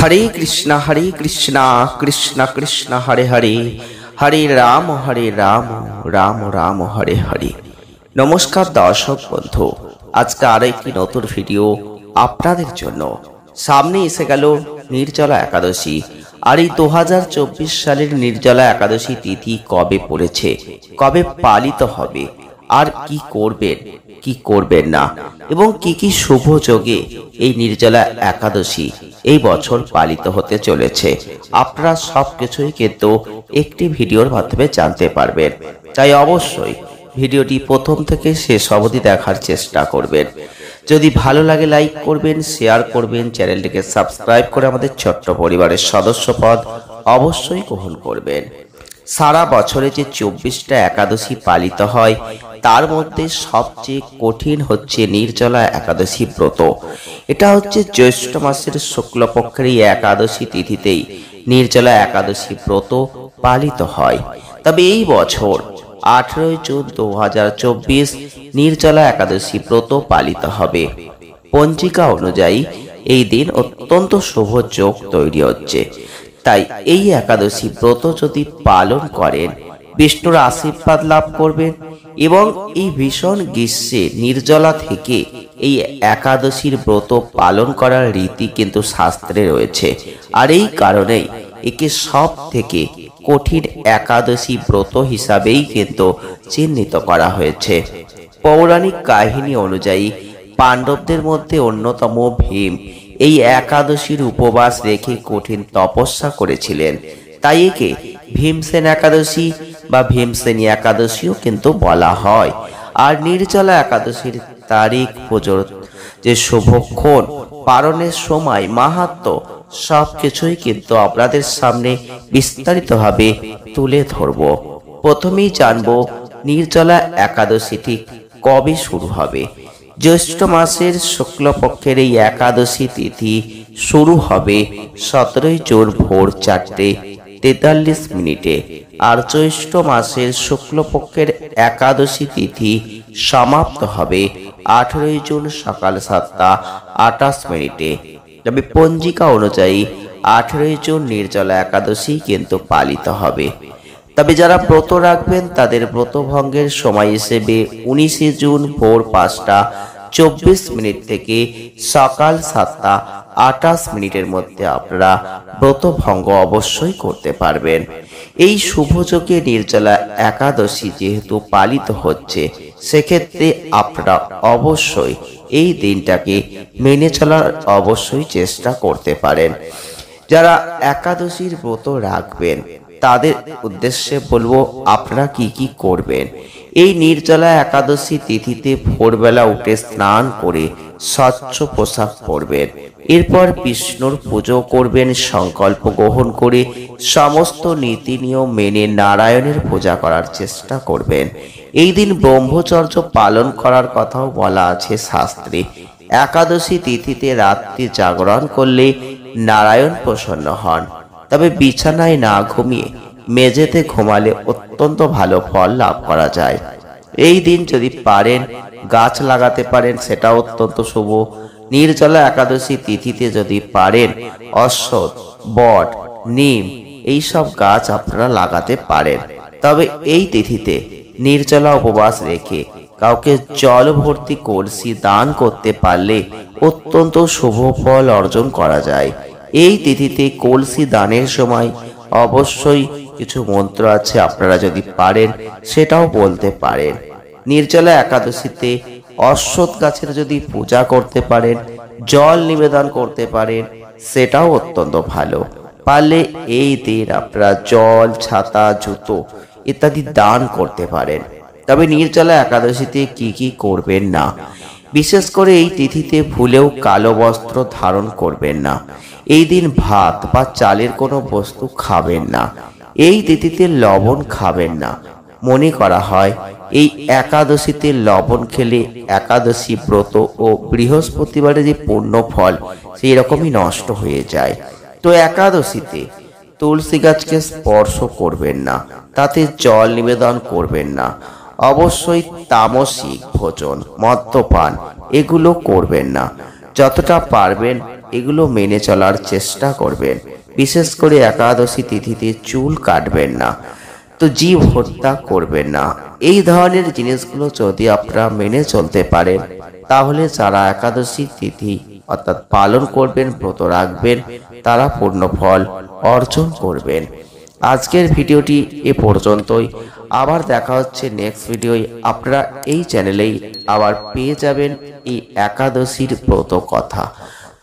হরে কৃষ্ণ কৃষ্ণ কৃষ্ণ হরে হরে, হরে রাম রাম রাম হরে হরে। নমস্কার দর্শক বন্ধু, আজকে আরো একটি নতুন ভিডিও আপনাদের জন্য। সামনে এসে গেল নির্জলা একাদশী। আর এই 2024 সালের নির্জলা একাদশী তিথি কবে পড়েছে, কবে পালিত হবে, আর কি করবেন কি করবেন না, এবং কি শুভ যোগে এই নির্জলা একাদশী এই বছর পালিত হতে চলেছে, আপনারা সবকিছুই কিন্তু একটি ভিডিওর মাধ্যমে জানতে পারবেন। তাই অবশ্যই ভিডিওটি প্রথম থেকে শেষ অবধি দেখার চেষ্টা করবেন। যদি ভালো লাগে লাইক করবেন, শেয়ার করবেন, চ্যানেলটিকে সাবস্ক্রাইব করে আমাদের ছোট্ট পরিবারের সদস্যপদ অবশ্যই গ্রহণ করবেন। সারা বছরে যে 24টা একাদশী পালিত হয় তার মধ্যে সবচেয়ে কঠিন হচ্ছে নির্জলা একাদশী ব্রত। এটা হচ্ছে জ্যৈষ্ঠ মাসের শুক্লপক্ষের এই একাদশী তিথিতেই নির্জলা একাদশী ব্রত পালিত হয়। তবে এই বছর 18 জুন 2024 নির্জলা একাদশী ব্রত পালিত হবে। পঞ্জিকা অনুযায়ী এই দিন অত্যন্ত শুভ যোগ তৈরি হচ্ছে। তাই এই একাদশী ব্রত যদি পালন করেন, বিষ্ণুর আশীর্বাদ লাভ করবেন। এবং এই ভীষণ গ্রীষ্মে নির্জলা থেকে এই একাদশীর ব্রত পালন করার রীতি কিন্তু শাস্ত্রে রয়েছে। আর এই কারণেই একে সব থেকে কঠিন একাদশী ব্রত হিসাবেই কিন্তু চিহ্নিত করা হয়েছে। পৌরাণিক কাহিনী অনুযায়ী পাণ্ডবদের মধ্যে অন্যতম ভীম এই একাদশীর উপবাস রেখে কঠিন তপস্যা করেছিলেন। তাই একে ভীমসেন একাদশী বা ভীমসেনী একাদশীও কিন্তু বলা হয়। আর নির্জলা একাদশীর তারিখ, পুজোর যে শুভক্ষণ, পালনের সময়, মাহাত্ম্য সবকিছুই কিন্তু আপনাদের সামনে বিস্তারিতভাবে তুলে ধরব। প্রথমেই জানবো নির্জলা একাদশী ঠিক কবে শুরু হবে। জ্যৈষ্ঠ মাসের শুক্লপক্ষের এই একাদশী তিথি শুরু হবে 17 জুন ভোর 4:43 আর জ্যৈষ্ঠ মাসের শুক্লপক্ষের একাদশী তিথি সমাপ্ত হবে 18 জুন সকাল 7:28। তবে পঞ্জিকা অনুযায়ী 18 জুন নির্জলা একাদশী কিন্তু পালিত হবে। তবে যারা ব্রত রাখবেন তাদের ব্রত ভঙ্গের সময় হিসেবে 19 জুন ভোর 5:24 থেকে সকাল 7:28 মধ্যে আপনারা ব্রত ভঙ্গ অবশ্যই করতে পারবেন। এই শুভযোগে নির্জলা একাদশী যেহেতু পালিত হচ্ছে, সেক্ষেত্রে আপনারা অবশ্যই এই দিনটাকে মেনে চলার অবশ্যই চেষ্টা করতে পারেন। যারা একাদশীর ব্রত রাখবেন তাদের উদ্দেশ্যে বলবো আপনারা কি করবেন। এই নির্জলা একাদশী তিথিতে ভোরবেলা উঠে স্নান করে স্বচ্ছ পোশাক পরবেন। এরপর বিষ্ণুর পুজো করবেন, সংকল্প গ্রহণ করে সমস্ত নীতি নিয়ম মেনে নারায়ণের পূজা করার চেষ্টা করবেন। এই দিন ব্রহ্মচর্য পালন করার কথাও বলা আছে শাস্ত্রে। একাদশী তিথিতে রাত্রি জাগরণ করলে নারায়ণ প্রসন্ন হন। তবে বিছানায় না ঘুমিয়ে মেঝেতে ঘুমালে অত্যন্ত ভালো ফল লাভ করা যায়। এই দিন যদি পারেন গাছ লাগাতে পারেন, সেটা অত্যন্ত শুভ। নির্জলা একাদশী তিথিতে যদি পারেন অশ্বত্থ, বট, নিম এইসব গাছ আপনারা লাগাতে পারেন। তবে এই তিথিতে নির্জলা উপবাস রেখে কাউকে জল ভর্তি কলসি দান করতে পারলে অত্যন্ত শুভ ফল অর্জন করা যায়। এই তিথিতে কলসি দানের সময় অবশ্যই কিছু মন্ত্র আছে, আপনারা যদি পারেন সেটাও বলতে পারেন। নির্জলা একাদশীতে অশ্বত্থ গাছের যদি পূজা করতে পারেন, জল নিবেদন করতে পারেন, সেটাও অত্যন্ত ভালো। পারলে এই দিন আপনারা জল, ছাতা, জুতো ইত্যাদি দান করতে পারেন। তবে নির্জলা একাদশীতে কি করবেন না, বিশেষ করে এই তিথিতে ভুলেও কালো বস্ত্র ধারণ করবেন না। এই দিন ভাত বা চালের কোনো বস্তু খাবেন না। এই তিথিতে লবণ খাবেন না। মনে করা হয় এই একাদশীতে লবণ খেলে একাদশী ব্রত ও বৃহস্পতিবারে যে পুণ্য ফল সেই রকমই নষ্ট হয়ে যায়। তো একাদশীতে তুলসী গাছকে স্পর্শ করবেন না, তাতে জল নিবেদন করবেন না। অবশ্যই তামসিক ভোজন, মদ্যপান এগুলো করবেন না। যতটা পারবেন এগুলো মেনে চলার চেষ্টা করবেন। বিশেষ করে একাদশী তিথিতে চুল কাটবেন না, তো জীব হত্যা করবেন না। এই ধরনের জিনিসগুলো যদি আপনারা মেনে চলতে পারেন, তাহলে যারা একাদশী তিথি অর্থাৎ পালন করবেন, ব্রত রাখবেন, তারা পূর্ণ ফল অর্জন করবেন। আজকের ভিডিওটি এ পর্যন্তই। আবার দেখা হচ্ছে নেক্সট ভিডিওয়। আপনারা এই চ্যানেলেই আবার পেয়ে যাবেন এই একাদশীর ব্রত কথা।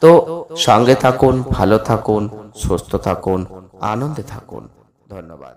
তো সঙ্গে থাকুন, ভালো থাকুন, সুস্থ থাকুন, আনন্দে থাকুন। ধন্যবাদ।